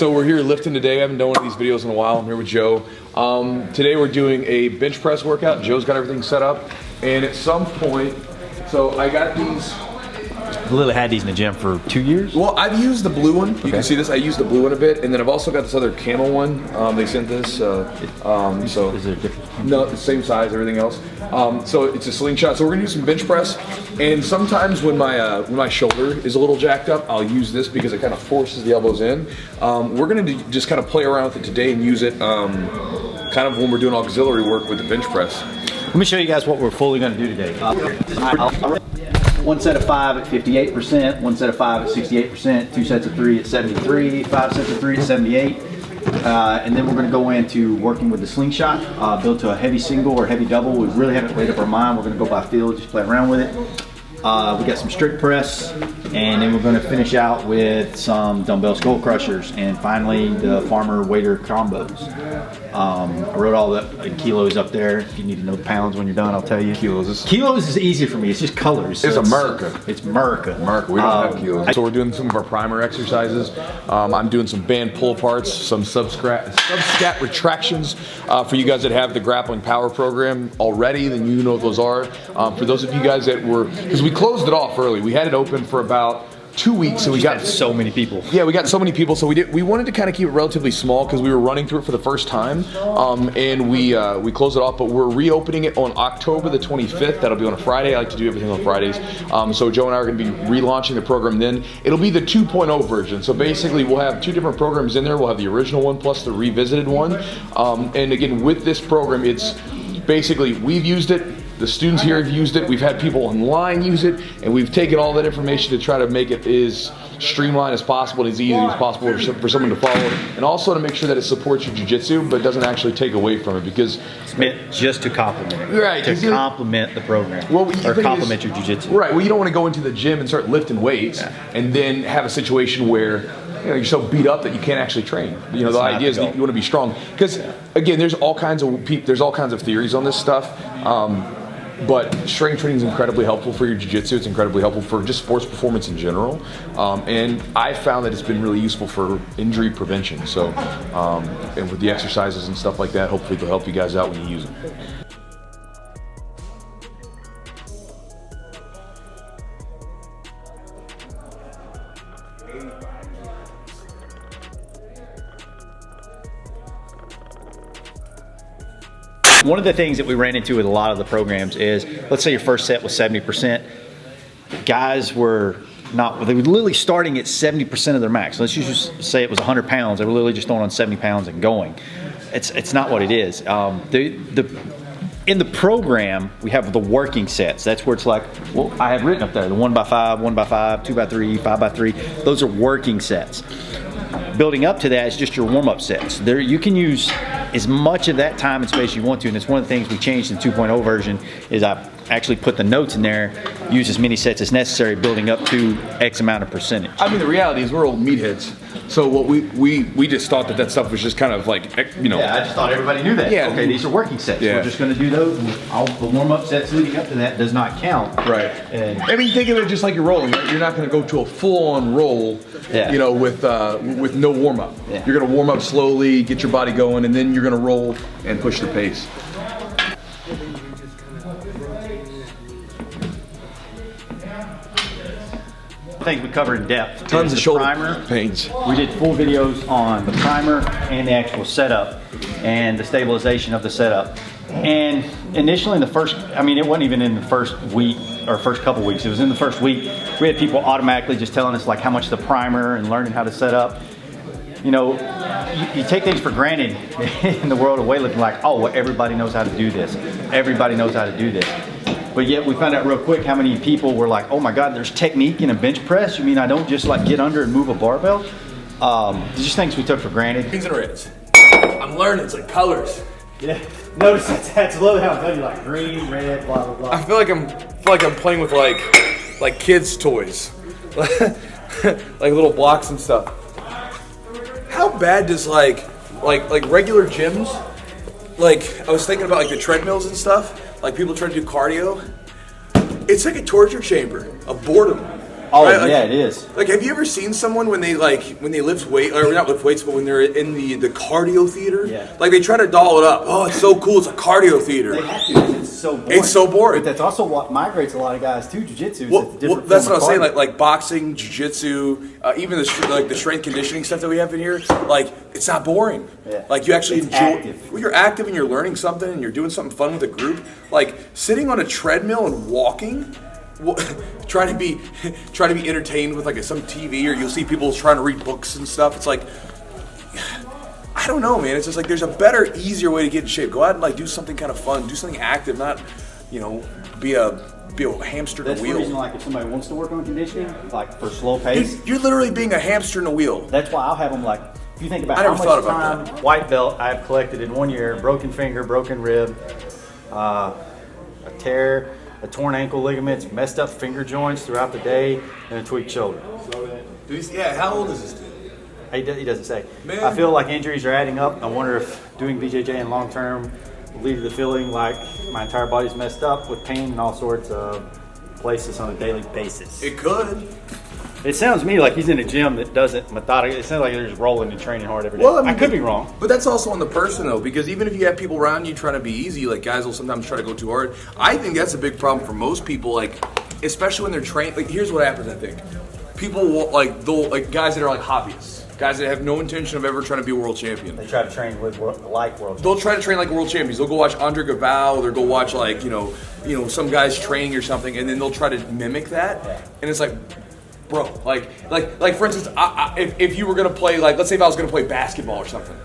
So we're here lifting today. I haven't done one of these videos in a while. I'm here with Joe. Today we're doing a bench press workout. Joe's got everything set up. And at some point, so I got these. I literally had these in the gym for 2 years. Well, I've used the blue one. You can see this. I used the blue one a bit, and then I've also got this other camel one. They sent this. So Is there a difference? No, the same size, everything else. So it's a slingshot. So we're gonna do some bench press, and sometimes when my shoulder is a little jacked up, I'll use this because it kind of forces the elbows in. We're gonna just kind of play around with it today and use it kind of when we're doing auxiliary work with the bench press. Let me show you guys what we're fully going to do today. One set of 5 at 58%, one set of 5 at 68%, 2 sets of 3 at 73, 5 sets of 3 at 78. And then we're going to go into working with the slingshot, build to a heavy single or heavy double. We really haven't made up our mind. We're going to go by feel, just play around with it. We got some strict press, and then we're going to finish out with some dumbbell skull crushers, and finally the farmer waiter combos. I wrote all the kilos up there. If you need to know the pounds when you're done, I'll tell you. Kilos is easy for me. It's just colors. It's America. It's America. We don't have kilos. So we're doing some of our primer exercises. I'm doing some band pull aparts, some scat retractions. For you guys that have the Grappling Power program already, then you know what those are. For those of you guys that were, because we closed it off early. We had it open for about 2 weeks, so we got so many people. Yeah, we got so many people, so we wanted to kind of keep it relatively small because we were running through it for the first time, and we closed it off. But we're reopening it on October the 25th. That'll be on a Friday. I like to do everything on Fridays. So Joe and I are going to be relaunching the program. Then it'll be the 2.0 version. So basically, we'll have 2 different programs in there. We'll have the original one plus the revisited one. And again, with this program, it's basically we've used it. The students here have used it. We've had people online use it, and we've taken all that information to try to make it as streamlined as possible and as easy as possible for someone to follow, and also to make sure that it supports your jiu-jitsu, but doesn't actually take away from it, because it's meant just to complement it. Right. To complement the program. Well, or complement your jiu-jitsu. Right. Well, you don't want to go into the gym and start lifting weights and then have a situation where you're so beat up that you can't actually train. The idea is that you want to be strong, because again, there's all kinds of theories on this stuff. But strength training is incredibly helpful for your jiu-jitsu. It's incredibly helpful for just sports performance in general. And I found that it's been really useful for injury prevention. So, and with the exercises and stuff like that, hopefully it'll help you guys out when you use it. One of the things that we ran into with a lot of the programs is, let's say your first set was 70%. Guys were they were literally starting at 70% of their max. Let's just say it was 100 pounds. They were literally just throwing on 70 pounds and going. It's not what it is. In the program, we have the working sets. That's where it's like, well, I have written up there, the 1x5, 1x5, 2x3, 5x3. Those are working sets. Building up to that is just your warm-up sets. There, you can use as much of that time and space you want to, and it's one of the things we changed in 2.0 version is I actually put the notes in there, use as many sets as necessary, building up to X amount of percentage. I mean, the reality is we're old meatheads, so what we just thought that stuff was just kind of like, Yeah, I just thought everybody knew that. Yeah. Okay, these are working sets. Yeah. We're just going to do those, and all the warm-up sets leading up to that does not count. Right. And I mean, think of it just like you're rolling. Right? You're not going to go to a full-on roll, with no warm-up. Yeah. You're going to warm up slowly, get your body going, and then you're going to roll and push the pace. Things we cover in depth. Tons of shoulder pains. We did full videos on the primer and the actual setup and the stabilization of the setup. And initially in the first, it wasn't even in the first week or first couple weeks. It was in the first week. We had people automatically just telling us like how much the primer and learning how to set up. You take things for granted in the world of weightlifting, like, oh, well, everybody knows how to do this. Everybody knows how to do this. But yet we found out real quick how many people were like, oh my God, there's technique in a bench press? You mean I don't just like get under and move a barbell? Just things we took for granted. Greens and reds. I'm learning, it's like colors. Yeah, notice that's literally how I'm telling you, like green, red, blah, blah, blah. I feel like I'm playing with like kids' toys. Like little blocks and stuff. How bad does like regular gyms, like I was thinking about like the treadmills and stuff, like people trying to do cardio, it's like a torture chamber of boredom. Oh, right? Like, yeah, it is. Like, have you ever seen someone when they lift weight, or not lift weights, but when they're in the cardio theater? Yeah. Like, they try to doll it up. Oh, it's so cool. It's a cardio theater. They have to, 'cause it's so boring. It's so boring. But that's also what migrates a lot of guys to jiu-jitsu. Well, that's what I was saying. Like boxing, jiu-jitsu, even the strength conditioning stuff that we have in here. Like, it's not boring. Yeah. Like, you actually It's enjoy. active. Well, you're active and you're learning something and you're doing something fun with a group. Like sitting on a treadmill and walking. Trying to be entertained with like some TV, or you'll see people trying to read books and stuff. It's like, I don't know, man. It's just like there's a better, easier way to get in shape. Go out and like do something kind of fun, do something active, not, be a hamster in That's a the wheel. reason, like, if somebody wants to work on conditioning, like for slow pace, You're literally being a hamster in a wheel. that's why I'll have them like. If you think about I how never thought much about time white belt I've collected in 1 year: broken finger, broken rib, a tear, a torn ankle ligaments, messed up finger joints throughout the day, and a tweaked shoulder. Yeah, how old is this dude? He doesn't say. Man. I feel like injuries are adding up. I wonder if doing BJJ in long term will lead to the feeling like my entire body's messed up with pain in all sorts of places on a daily basis. It could. It sounds to me like he's in a gym that doesn't methodically. It sounds like they're just rolling and training hard every day. Well, I mean, I could be wrong. But that's also on the person, though, because even if you have people around you trying to be easy, like guys will sometimes try to go too hard. I think that's a big problem for most people, like, especially when they're trained. Like, here's what happens, I think. People will, guys that are like hobbyists, guys that have no intention of ever trying to be a world champion. They try to train with like world. They'll try to train like world champions. They'll go watch Andre Gavau, they'll go watch some guys training or something, and then they'll try to mimic that. Yeah. And it's like, bro, like for instance, if you were gonna play, like, let's say if I was gonna play basketball or something,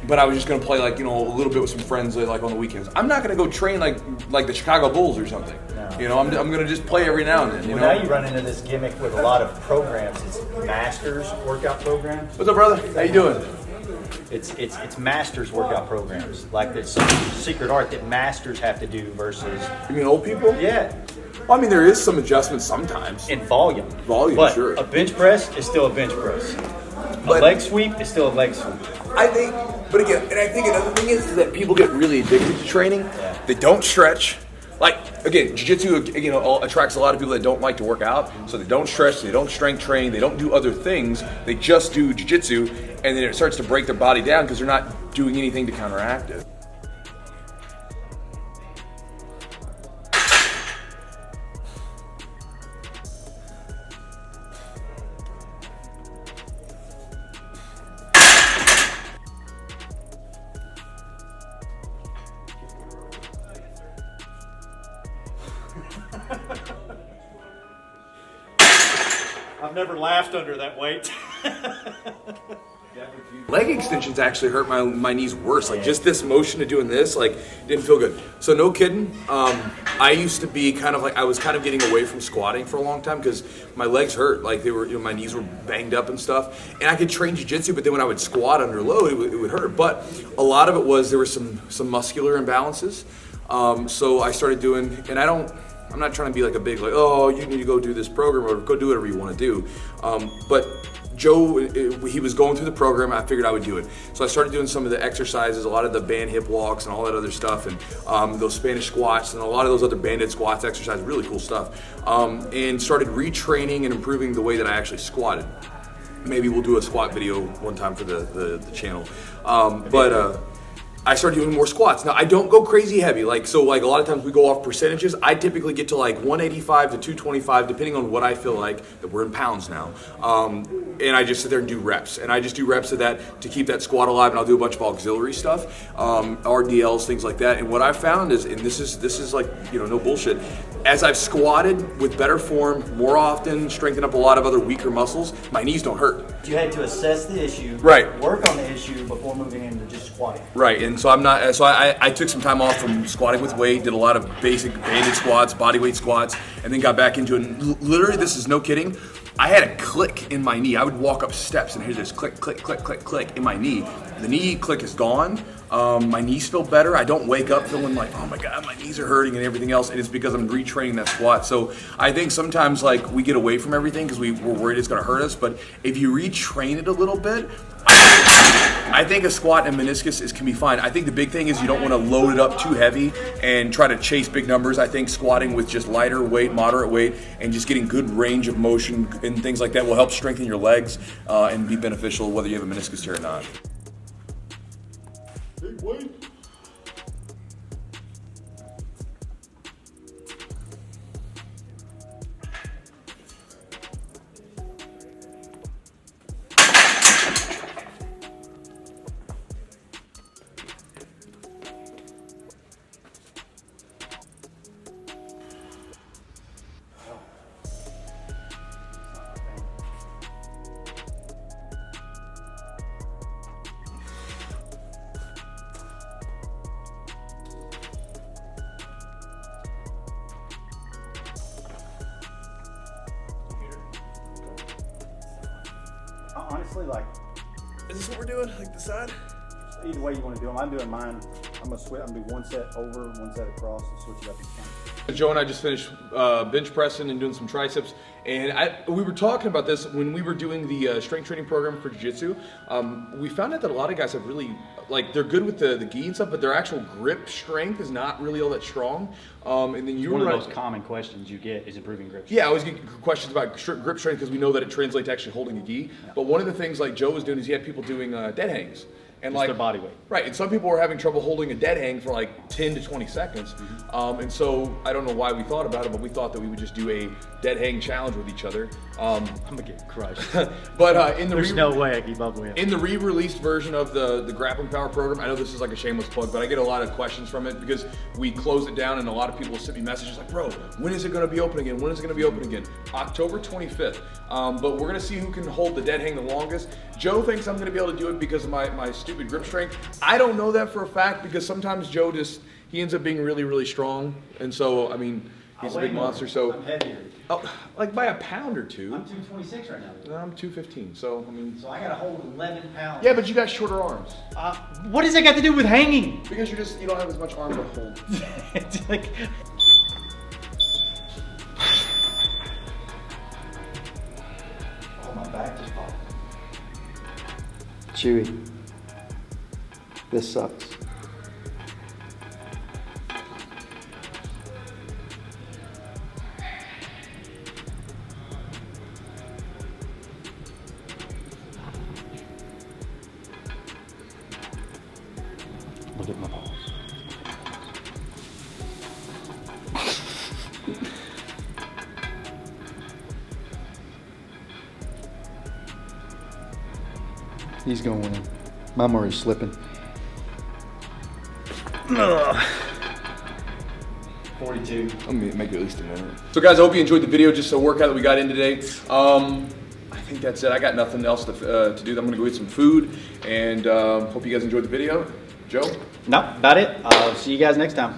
but I was just gonna play a little bit with some friends like on the weekends. I'm not gonna go train like the Chicago Bulls or something. No. I'm gonna just play every now and then. Now you run into this gimmick with a lot of programs. It's masters workout programs. What's up, brother? How you doing? It's masters workout programs. Like there's some secret art that masters have to do versus. You mean old people? Yeah. Well, I mean, there is some adjustments sometimes. In volume. But sure. A bench press is still a bench press. But- A leg sweep is still a leg sweep. I think another thing is that people get really addicted to training. Yeah. They don't stretch. Like, again, jiu-jitsu, attracts a lot of people that don't like to work out. So they don't stretch, they don't strength train, they don't do other things. They just do jiu-jitsu, and then it starts to break their body down because they're not doing anything to counteract it. I've never laughed under that weight. Leg extensions actually hurt my knees worse. Like, just this motion of doing this, like, didn't feel good. So no kidding. I used to be I was kind of getting away from squatting for a long time because my legs hurt. Like, they were, my knees were banged up and stuff. And I could train jiu-jitsu, but then when I would squat under load, it would hurt. But a lot of it was there were some muscular imbalances. So I started doing, and I'm not trying to be like a big, like, oh, you need to go do this program or go do whatever you want to do. But Joe, he was going through the program. I figured I would do it. So I started doing some of the exercises, a lot of the band hip walks and all that other stuff, and those Spanish squats and a lot of those other banded squats exercises, really cool stuff. And started retraining and improving the way that I actually squatted. Maybe we'll do a squat video one time for the channel. I started doing more squats. Now, I don't go crazy heavy. Like a lot of times we go off percentages. I typically get to like 185 to 225, depending on what I feel like, that we're in pounds now. And I just sit there and do reps. And I just do reps of that to keep that squat alive, and I'll do a bunch of auxiliary stuff, RDLs, things like that. And what I found is, and this is like, no bullshit, as I've squatted with better form more often, strengthened up a lot of other weaker muscles, my knees don't hurt. You had to assess the issue, Right. Work on the issue before moving into just squatting. Right, and so I took some time off from squatting with weight, did a lot of basic banded squats, body weight squats, and then got back into it. Literally, this is no kidding, I had a click in my knee. I would walk up steps and hear this click, click, click, click, click in my knee. The knee click is gone. My knees feel better. I don't wake up feeling like, oh my God, my knees are hurting and everything else, and it's because I'm retraining that squat. So I think sometimes we get away from everything because we're worried it's gonna hurt us, but if you retrain it a little bit, I think a squat and meniscus can be fine. I think the big thing is you don't want to load it up too heavy and try to chase big numbers. I think squatting with just lighter weight, moderate weight, and just getting good range of motion and things like that will help strengthen your legs and be beneficial whether you have a meniscus tear or not. Big weight. Honestly, like, Is this what we're doing? Like the side? either way you want to do them. I'm doing mine. I'm gonna switch. I'm gonna do one set over, one set across, and switch it up each time. Joe and I just finished bench pressing and doing some triceps, and we were talking about this when we were doing the strength training program for jiu-jitsu. We found out that a lot of guys have really, like, they're good with the gi and stuff, but their actual grip strength is not really all that strong. And then you One were of the most common questions you get is improving grip strength. Yeah, I always get questions about grip strength because we know that it translates to actually holding a gi. Yeah. But one of the things like Joe was doing is he had people doing dead hangs. And just like their body weight. Right, and some people were having trouble holding a dead hang for like 10 to 20 seconds. And so I don't know why we thought about it, but we thought that we would just do a dead hang challenge with each other. I'm gonna get crushed. But in the There's no way I keep up with it. In the re-released version of the Grappling Power program, I know this is like a shameless plug, but I get a lot of questions from it because we closed it down and a lot of people sent me messages like, bro, when is it gonna be open again? When is it gonna be open again? October 25th. But we're gonna see who can hold the dead hang the longest. Joe thinks I'm gonna be able to do it because of my stupid grip strength. I don't know that for a fact because sometimes Joe he ends up being really, really strong. And so, I mean, he's a big monster, so. I'm heavier. Oh, like by a pound or two. I'm 226 right now. I'm 215, so I mean. So I gotta hold 11 pounds. Yeah, but you got shorter arms. What does that got to do with hanging? Because you don't have as much arm to hold. It's like, Oh, my back just popped. Chewy, this sucks. look at my balls. He's gonna win. I'm already slipping. 42. I'm gonna make it at least a minute. So guys, I hope you enjoyed the video, just a workout that we got in today. I think that's it. I got nothing else to do. I'm gonna go eat some food, and hope you guys enjoyed the video. Joe? No, about it. I'll see you guys next time.